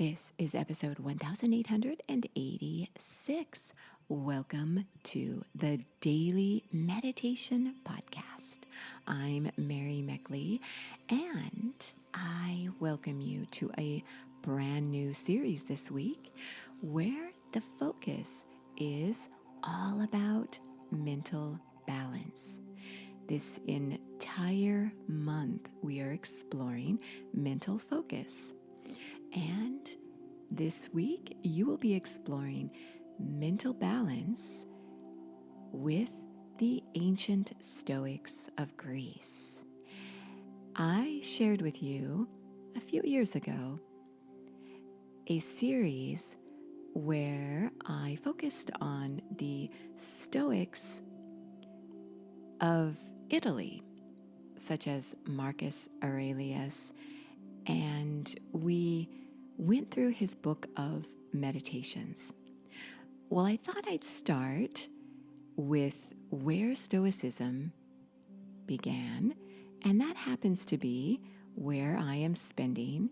This is episode 1886. Welcome to the Daily Meditation Podcast. I'm Mary Meckley, and I welcome you to a brand new series this week where the focus is all about mental balance. This entire month, we are exploring mental focus. And this week, you will be exploring mental balance with the ancient Stoics of Greece. I shared with you a few years ago a series where I focused on the Stoics of Italy, such as Marcus Aurelius, and we went through his book of meditations. Well, I thought I'd start with where Stoicism began, and that happens to be where I am spending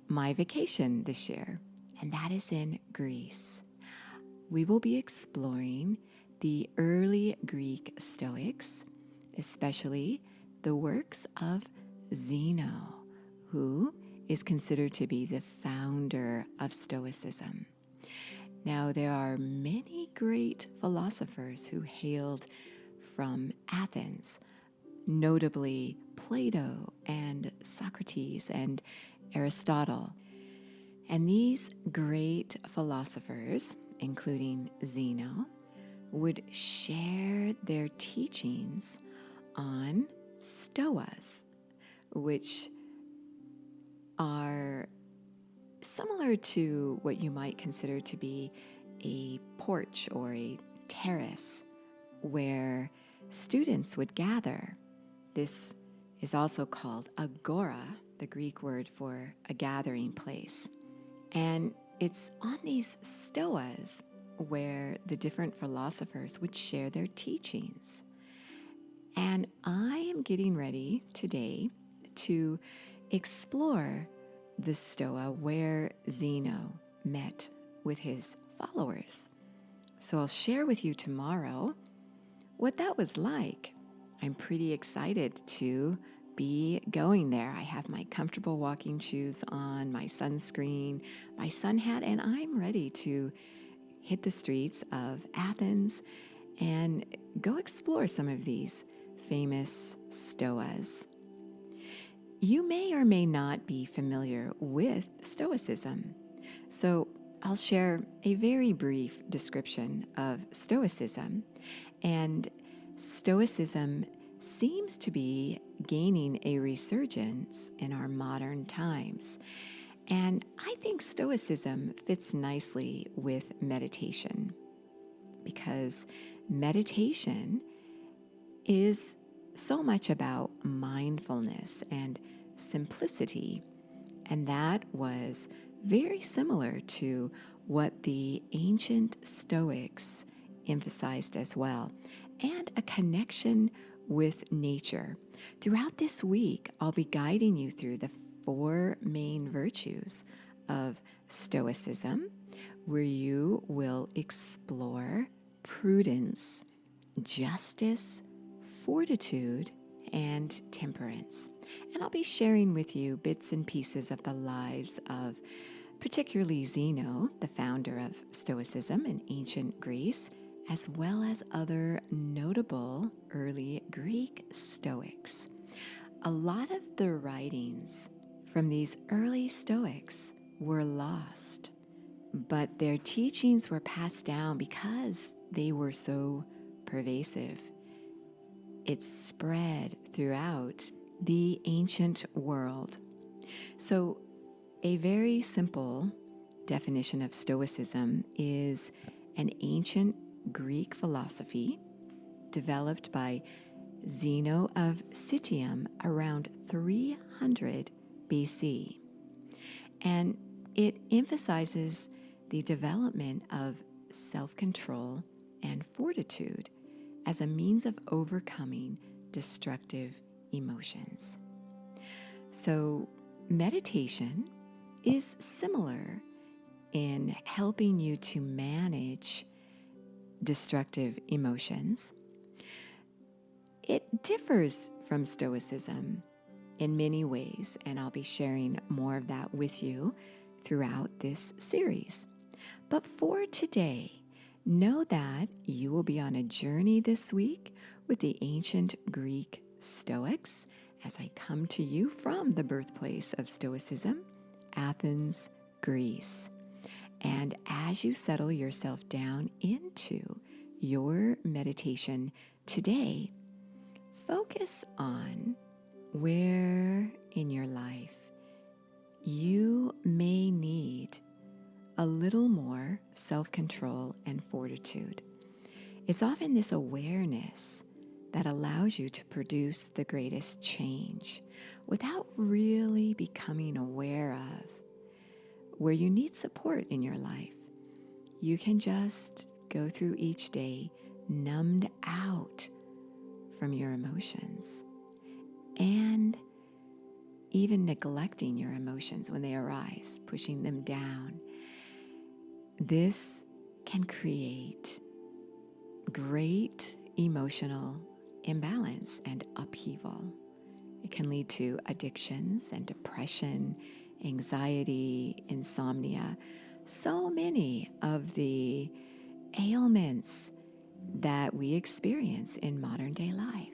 my vacation this year, and that is in Greece. We will be exploring the early Greek Stoics, especially the works of Zeno, who is considered to be the founder of Stoicism. Now, there are many great philosophers who hailed from Athens, notably Plato and Socrates and Aristotle. And these great philosophers, including Zeno, would share their teachings on stoas, which are similar to what you might consider to be a porch or a terrace where students would gather. This is also called agora, the Greek word for a gathering place. And it's on these stoas where the different philosophers would share their teachings. And I am getting ready today to explore the Stoa where Zeno met with his followers. So I'll share with you tomorrow what that was like. I'm pretty excited to be going there. I have my comfortable walking shoes on, my sunscreen, my sun hat, and I'm ready to hit the streets of Athens and go explore some of these famous stoas. You may or may not be familiar with Stoicism, so I'll share a very brief description of Stoicism. And Stoicism seems to be gaining a resurgence in our modern times. And I think Stoicism fits nicely with meditation, because meditation is so much about mindfulness and simplicity, and that was very similar to what the ancient Stoics emphasized as well, and a connection with nature. Throughout this week, I'll be guiding you through the 4 main virtues of Stoicism, where you will explore prudence, justice, fortitude, and temperance. And I'll be sharing with you bits and pieces of the lives of particularly Zeno, the founder of Stoicism in ancient Greece, as well as other notable early Greek Stoics. A lot of the writings from these early Stoics were lost, but their teachings were passed down because they were so pervasive. It spread throughout the ancient world. So, a very simple definition of Stoicism is an ancient Greek philosophy developed by Zeno of Citium around 300 BC. And it emphasizes the development of self-control and fortitude as a means of overcoming destructive emotions. So meditation is similar in helping you to manage destructive emotions. It differs from Stoicism in many ways, and I'll be sharing more of that with you throughout this series. But for today, know that you will be on a journey this week with the ancient Greek Stoics as I come to you from the birthplace of Stoicism, Athens, Greece. And as you settle yourself down into your meditation today, focus on where in your life you may need a little more self-control and fortitude. It's often this awareness that allows you to produce the greatest change without really becoming aware of where you need support in your life. You can just go through each day numbed out from your emotions and even neglecting your emotions when they arise, pushing them down. This can create great emotional imbalance and upheaval. It can lead to addictions and depression, anxiety, insomnia, so many of the ailments that we experience in modern day life.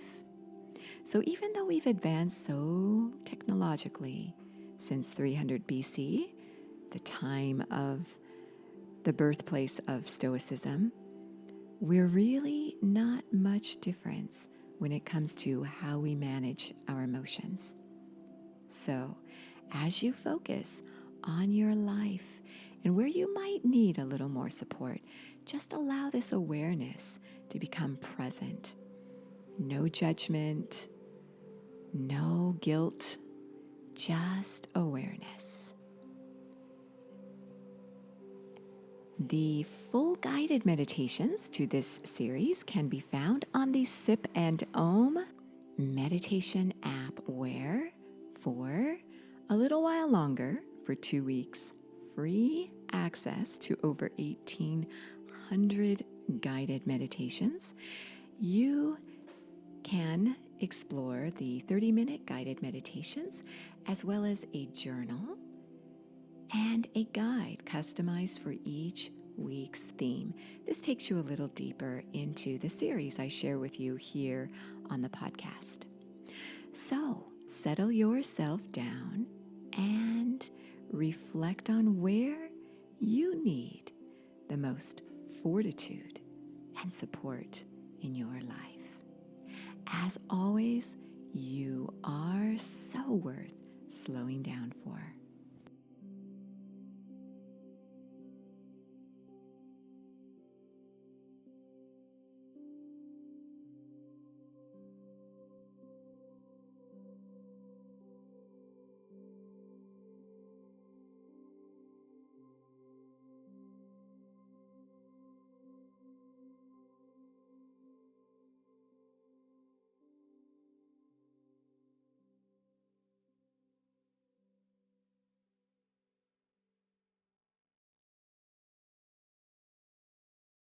So even though we've advanced so technologically since 300 BC, the time of the birthplace of Stoicism, we're really not much difference when it comes to how we manage our emotions. So as you focus on your life and where you might need a little more support, just allow this awareness to become present. No judgment, no guilt, just awareness. The full guided meditations to this series can be found on the Sip and Om meditation app, where for a little while longer, for 2 weeks, free access to over 1,800 guided meditations, you can explore the 30-minute guided meditations as well as a journal and a guide customized for each week's theme. This takes you a little deeper into the series I share with you here on the podcast. So settle yourself down and reflect on where you need the most fortitude and support in your life. As always, you are so worth slowing down for.